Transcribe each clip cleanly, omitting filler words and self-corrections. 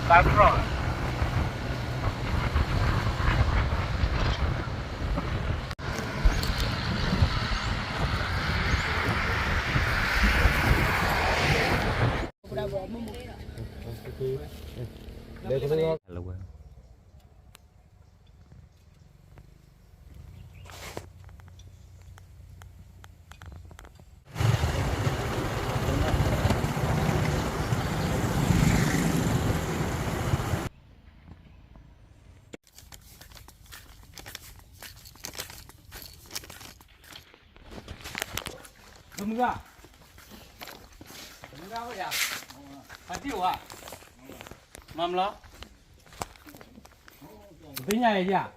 background 怎么个？怎么着呀？还丢啊？妈妈了？别家一家。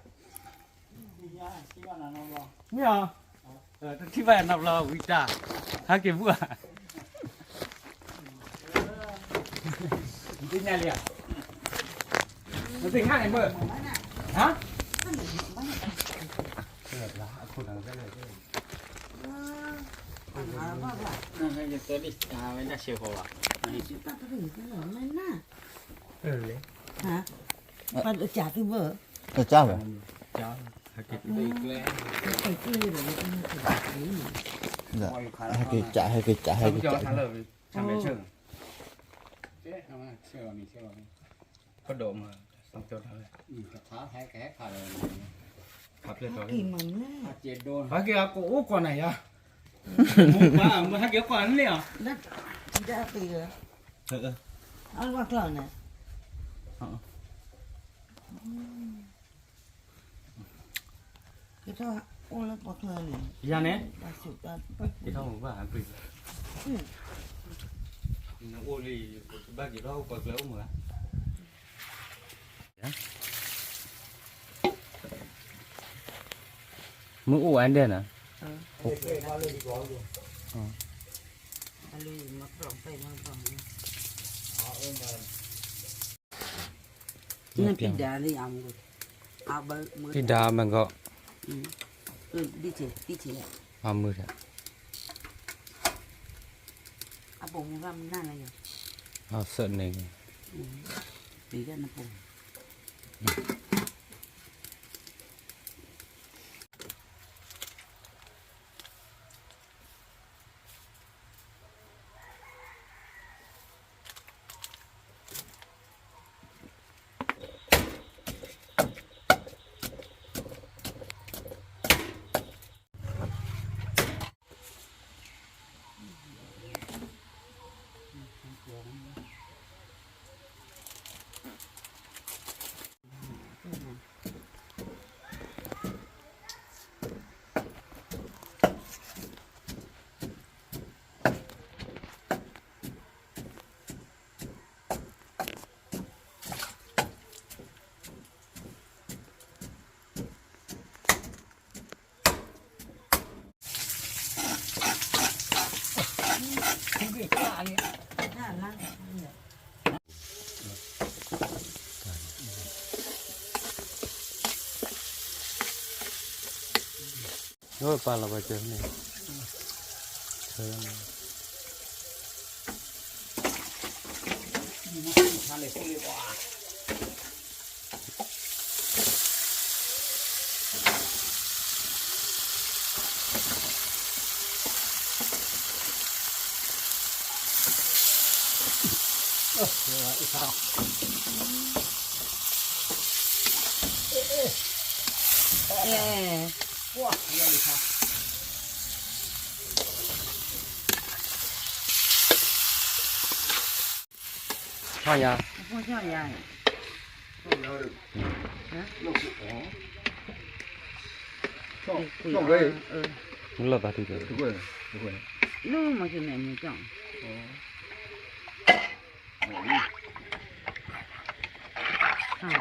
没有。这ที่บ้านนับเราวิจาหาเก็บบัวเป็นไงเลยมันเป็นง่ายเมื่อฮะเกิดละคนอะไรก็เลยให้จะตัวนี้ไม่น่าเชื่อเขาอ่ะเลยฮะปันจ่าคือเบอร์ Nó chao rồi. cháo hay kịp đi lẽ ไอ้ที่เหลือมันจะไหน Dạ. Hai cái chả, hai cái chả, hai không cái cho chả. thằng lời thằng bé chừng thế không ai chưa làm gì chưa làm có độ mà xong cho thằng lời tháo hai cái khả lời khắp lên กี่ rồi มันแน่ เจ็ดโดนฮักเกียร์กูก่อนไหนอะมึงฮักเกียร์ก่อนเนี่ย นัดจะไปเหรอ Ừ. เอาว่ากล่องน่ะก็ถ้าโอ้แล้วปักเลยเนี่ย giờ nè ปลาสุดปลา thì không có hàng quỳ nó ô lì ba gì đâu còn lớn màมึงอู้อันเด่นอ่ะ อะไรมากล่องไปมากล่องนี่พิดาเลยอ่ะมึงอาบมือ พี่ดามันก็ ดิเจดิเจ เอามือเถอะ อาบงรำนั่นอะไรอยู่ เอาเส้นหนึ่ง ปีกันนะปุ่ม น่ารักเนี่ย rồi pa là bao giờ này chơi này thôi nha พ่อชอบยาย Không đây. là ba thì Đúng rồi. Đúng rồi. lúc mà chuyện này mình chọn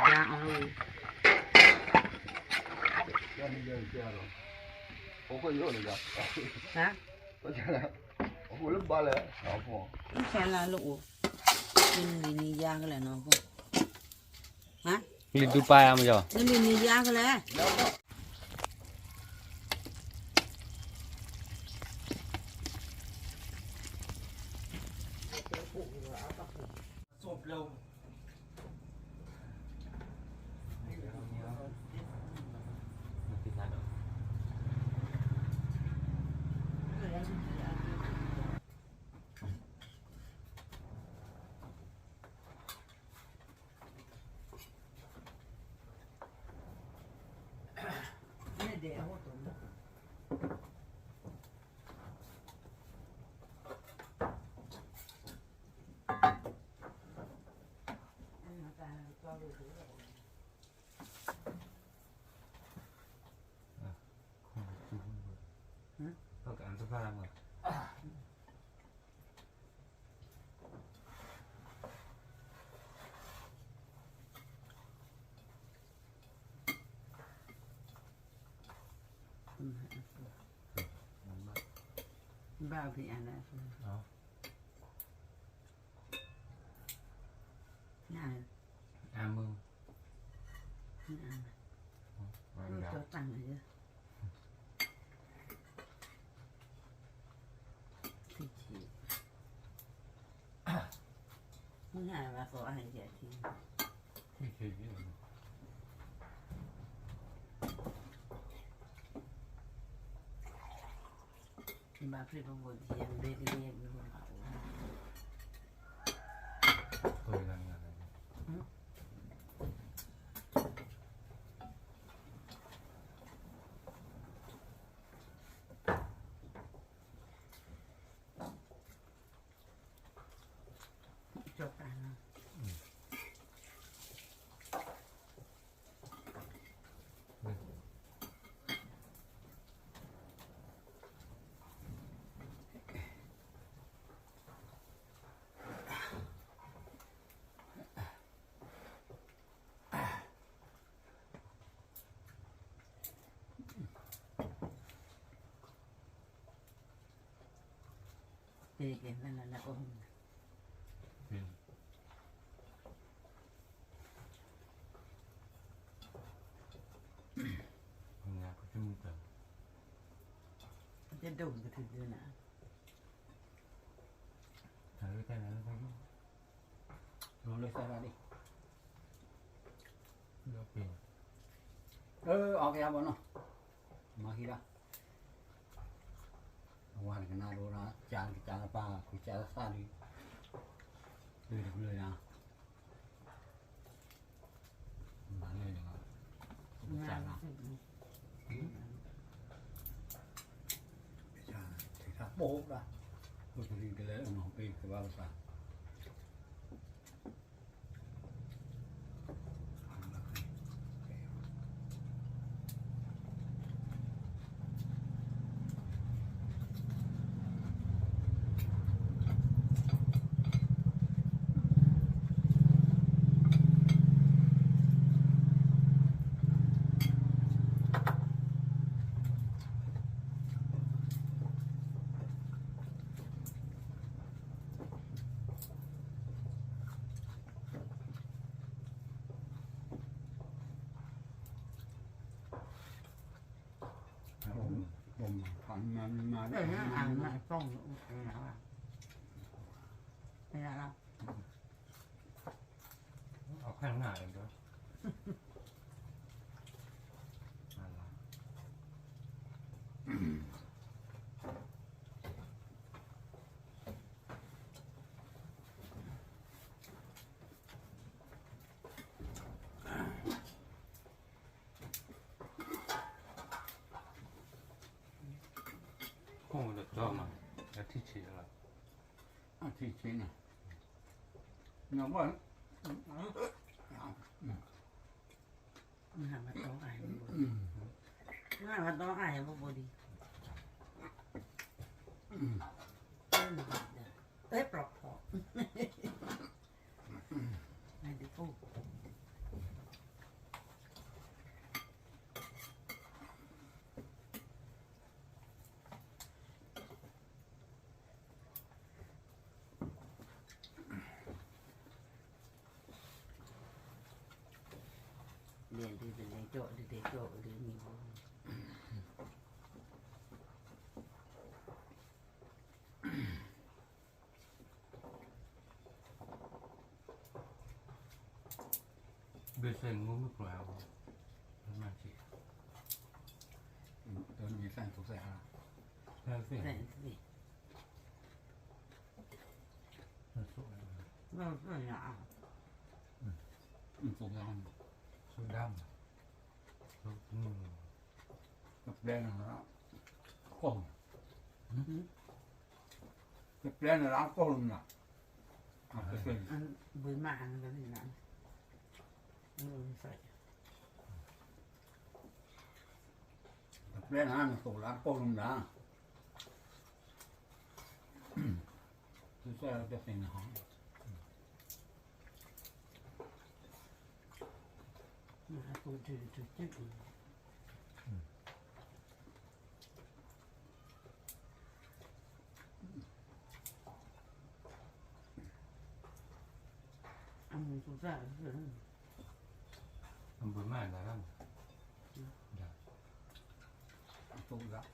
ra rồi Không có gì nữa được. hả Có chả là không có lúc ba lẽ. Đó không. nó sẽ là lụ nhìn nhìn ra cái này nó không hả đi du pa mà giờ nó nhìn ra cái này เดี๋ยวเอาตัวนี้ต้องการสภาพมั้ง บ้าพี่อันนั้นน่า มึง ลูกตัวตังเลยที่ชีมึงหาว่าขออาหารเสียที ไม่เคย บ้าพี่บางคนเสียงเรียกเรียกไม่รู้เขา เคยทำงานอะไร จบกันเนาะเด็กๆนั่นแหละโอ้ ทำงานก็จะมึงเติม จะโดนกระถือด้วยนะ ถ่ายไว้แต่นั้นแล้วก็ลองเลยใส่มาดิเลือกเป็นออกแกบอลเนาะมาทีละวันกันนาโดนะจานจานป้าคุยจานซาดิเลยนะมาเลยนะครับจานนะจานถือถ้าโป๊ะละก็จะรีบไปเลยน้องปีคือว่าภาษาผมฝันมันมา เอออ่านมาต้องแล้วอ่ะไม่ได้แล้ว เอาข้างหน้าเองด้วยคงจะต่อมาแล้วที่ฉีดอะไรที่ฉีดนะเนาะว่า มันหามาต้องอ่านมันหามาต้องอ่านมันบดีเอ้ยปลอกพอไม่ได้พูดเรียนที่เป็นโจ้ดีโจ้ดีมีเบสเซนงูไม่กลัวเอาแล้วมาสิตัวนี้สั่งถูกใส่อะไรใช่สิ แสนสิ มันสุก เราก็อยาก สุกยังสุกดำสุก แปลงนะก้มแปลงนะร้านก้มนะเป็น อันเบื่อมาอันนั้นนี่นะใส่ แปลงนะมันส่งร้านก้มนะคือใช่เราจะเป็นห้อง มาตัวจุดจุดอันนี้สุดท้ายเลย มันเป็นมากนะครับถูกแล้ว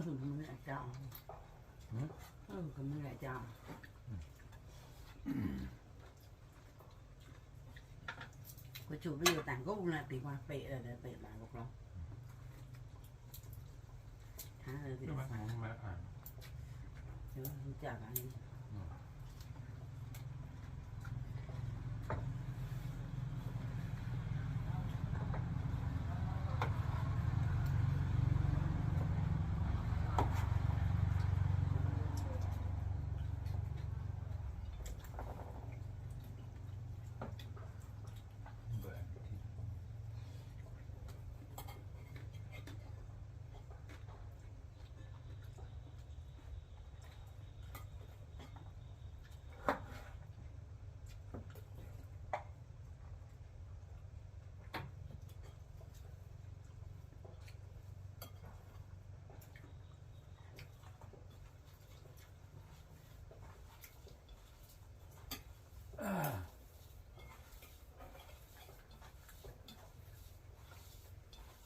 สุดมันแหละเจ้าก็มันแหละเจ้าก็chủ bây giờ tàn gốc là bị hoa phệ là phệ lại gốc đó thả là thì phải chứ không chả cả gì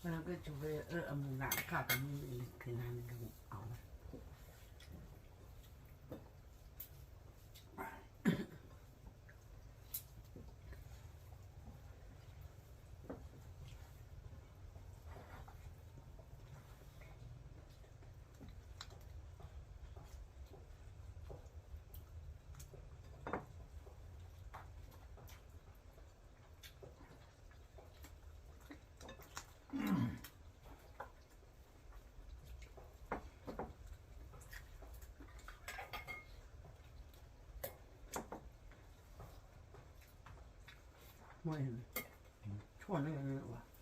แล้วก็chủ về âm lại cả cái thế này mình cũng ảo mỗi chuẩn này là what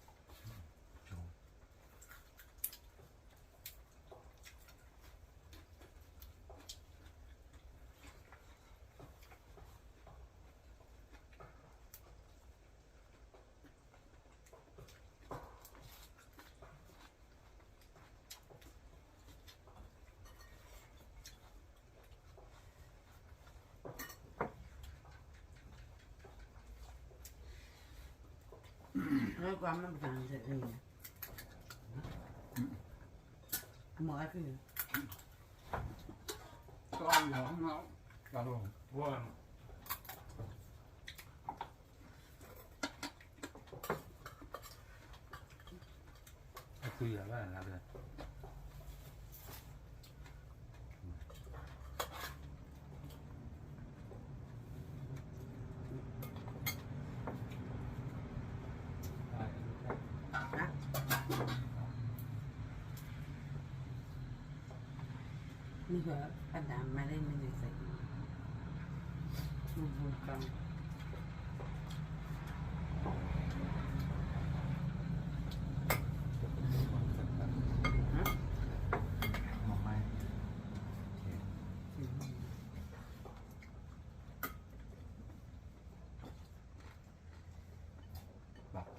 nói qua mấy bạn sẽ gì mở cái gì con nhỏ nó là luôn quên tuy là làm đượcนี่ก็ปัญหามาได้ไม่ได้ใส่กันแบบ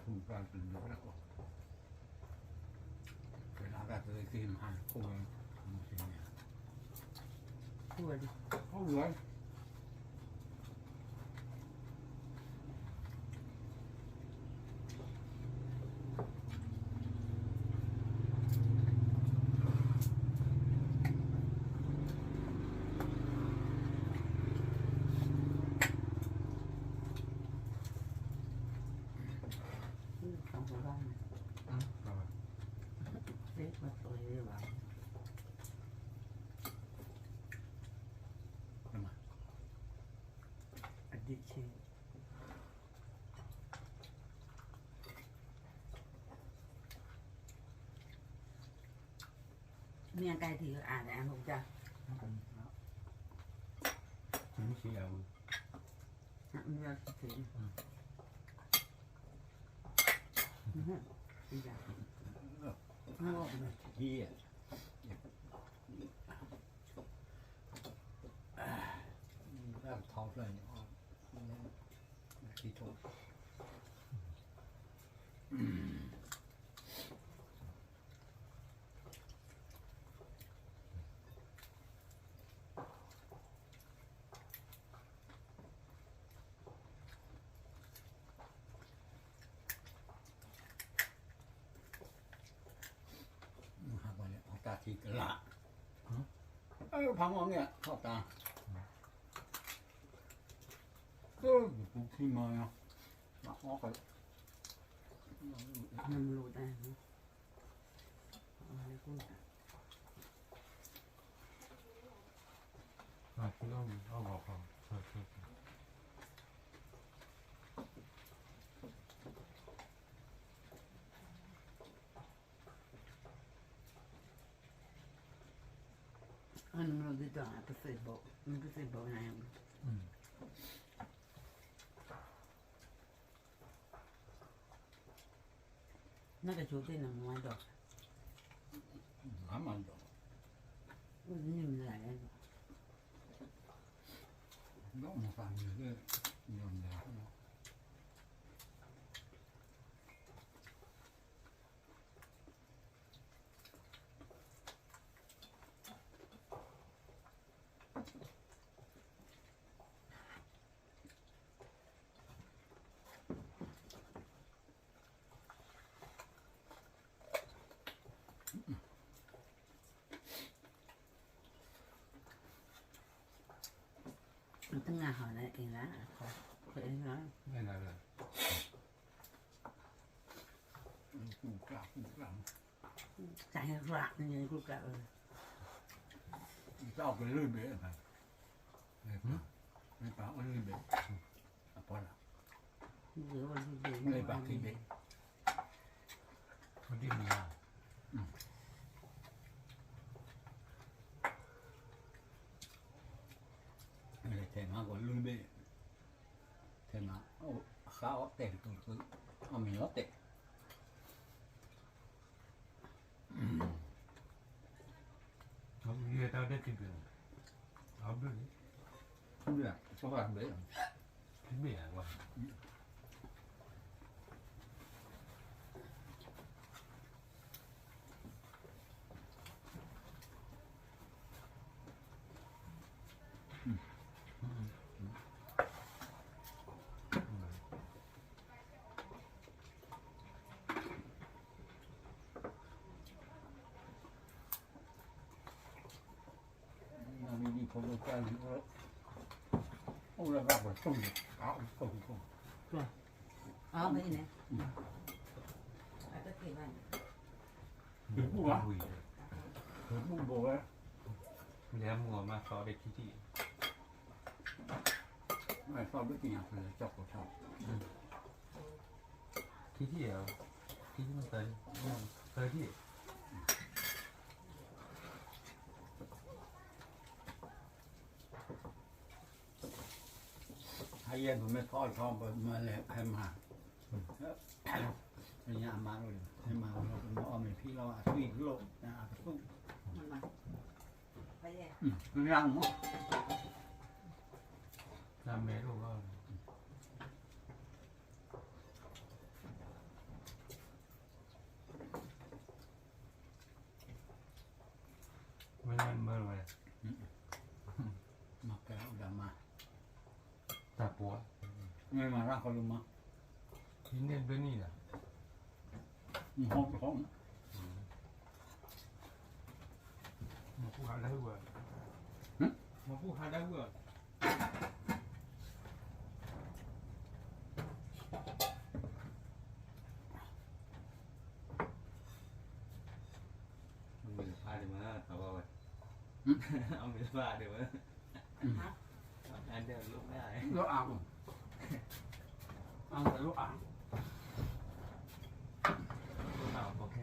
คุณการเป็นเยอะแล้วก็ เลยคือผ่านคู่เลย ทั่วดิ เขาเหลือของชาวบ้านเล็กมาตัวนี้ว่าอดีตชีเมียไก่ที่อ่านผมจ้ะ ไม่ใช่เอา เมียถึงอีกอย่างโอ้ ที่แล้วท้องเลยที่ถูกหากวันนี้ตาทีกละพังออกเนี่ยเข้าตาก็ปุ๊บที่มาเนาะมาออกไป มันรู้ได้เนาะอะไรพูด 그럼 봐봐. 저. อันมันรู้ได้แต่เฟซบุ๊กมันก็เฟซบุ๊กไงน่าจะช่วยได้หนังน้อยดอก 가만 둬. นี่มันหลาย 너무 가는데 이런데.มันต้องงานหอนั่นเองนะขอเองนะ 네네네. 꾹꾹. จ่ายรักนี่กูกะ싸우고 이러면 내 봐, 얼른 배. 아빠라. เดี๋ยววันที่เด็ก 내 봐, 그 배. 어디냐? 그래, 대마고 얼른 배. 대마, 가 어때? 그, 어미 어때? 위에다 대집이. 아버지 그래, 저거 안 돼요. 집이야. 와. 나는 이 보고 짜리고 올라가고 좀 좀. อ๋อไม่เนี่ยอาจจะเก็บไว้ 누구야? 우이. 누구 뭐야? 내가 뭐마 서울의 기지. 왜 서울 그냥 그래 잡고 쳐. 기지예요. 기지는 그냥 서기. hay nó mới coi cho mà lại em mà nhà mà rồi em mà nó mình phi lo suy lộ à cũng มันมาไปแย่ răng mà 남매로 가. ตาปัว ไม่มารักเขาลุงมา ที่เน้นด้วยนี่นะ ห้องห้อง มาพูดหาได้เว้ยมาพูดหาได้เว้ยมันมีผ้าดีมากเอาไปเอามีผ้าดีมากอันเดียวลุกได้ ลูกอ่างอ่างแต่ลูกอ่าง เอาโอเค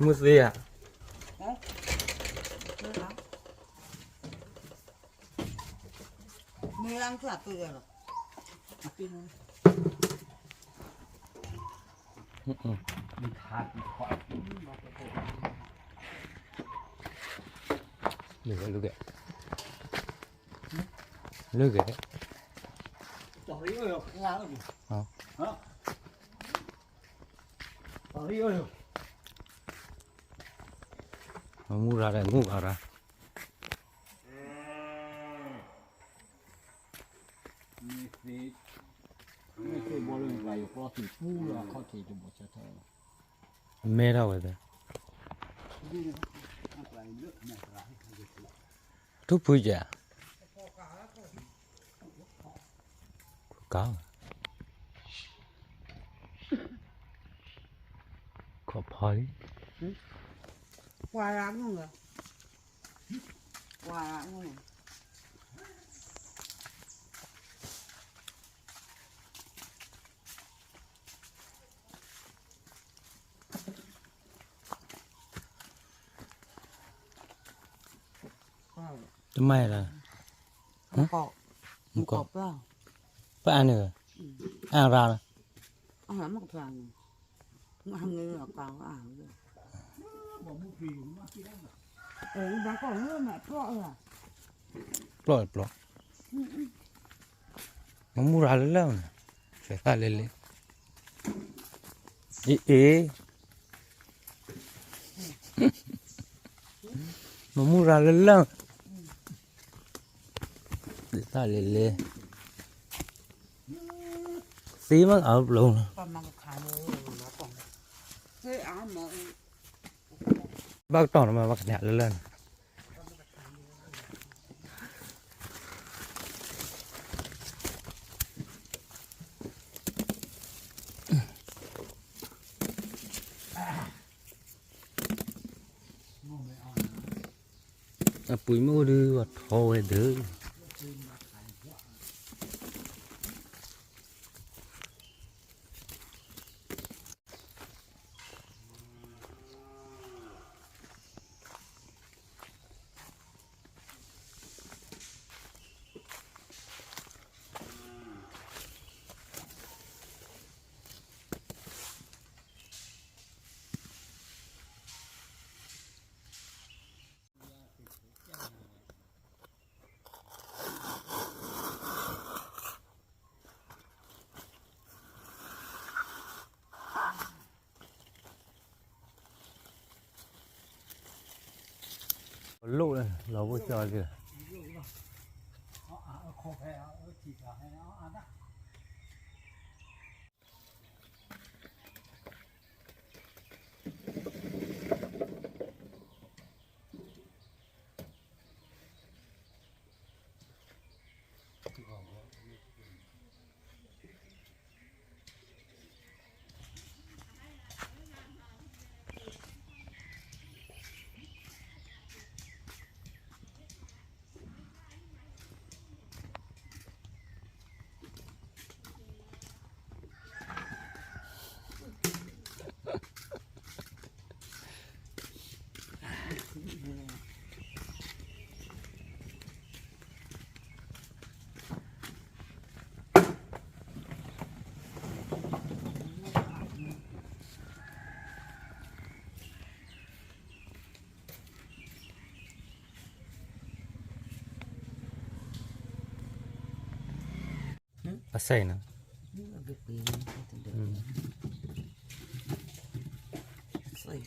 มือเสีย มีรังสัตว์ตัวเดียวหรอปีนึง มีขาดมีขวาน Lừa kìa. Lừa kìa. Trời ơi, ra rồi. Hả? Hả? Trời ơi. Ngu ra đây, ngu vào ra. Mấy cái bò lên lại có thịt phu là có thịt được một chả thở. Mê đâu rồi đây? Thuốc phui chả? Có. Có phơi. Qua lắm không rồi? Qua lắm không rồi? Tụi mày là Một cọp. Một Một cọp. cọp đó. phải ăn được. Ăn ra rồi. Ăn lắm một thằng. Ăn như là còn có ăn rồi. Bà còn nữa mẹ phọ rồi. Ploi, ploi. Mà mua ra lên lâu nè. Phải ra lên lên. Ê. Mà mua ra lên lâu. Để ta lên lên. Tí mất ở luôn. Còn mà một thằng nữa nó còn. Thế áo mà. Bác tròn mà bác nhặt lên lên. Bụi mua đưa vào thôi đỡ. Lụ này, nó vô trò kìa. Asay na. Say.